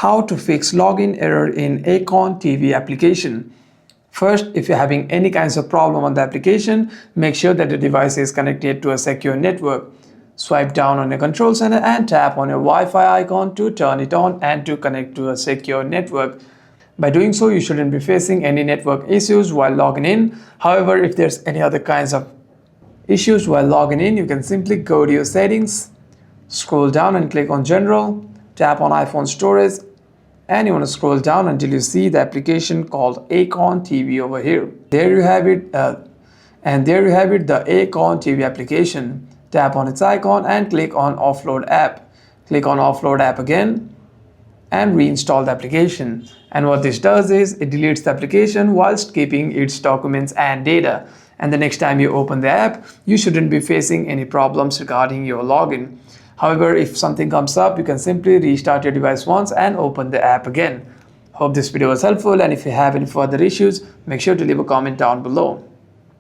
How to fix login error in Acorn TV application. First, if you're having any kinds of problem on the application, make sure that the device is connected to a secure network. Swipe down on your control center and tap on your Wi-Fi icon to turn it on and to connect to a secure network. By doing so, you shouldn't be facing any network issues while logging in. However, if there's any other kinds of issues while logging in, you can simply go to your settings, scroll down and click on General, tap on iPhone storage, and you want to scroll down until you see the application called Acorn TV over here. There you have it, the Acorn TV application. Tap on its icon and click on Offload App. Click on Offload App again and reinstall the application. And what this does is it deletes the application whilst keeping its documents and data. And the next time you open the app, you shouldn't be facing any problems regarding your login. However, if something comes up, you can simply restart your device once and open the app again. Hope this video was helpful, and if you have any further issues, make sure to leave a comment down below.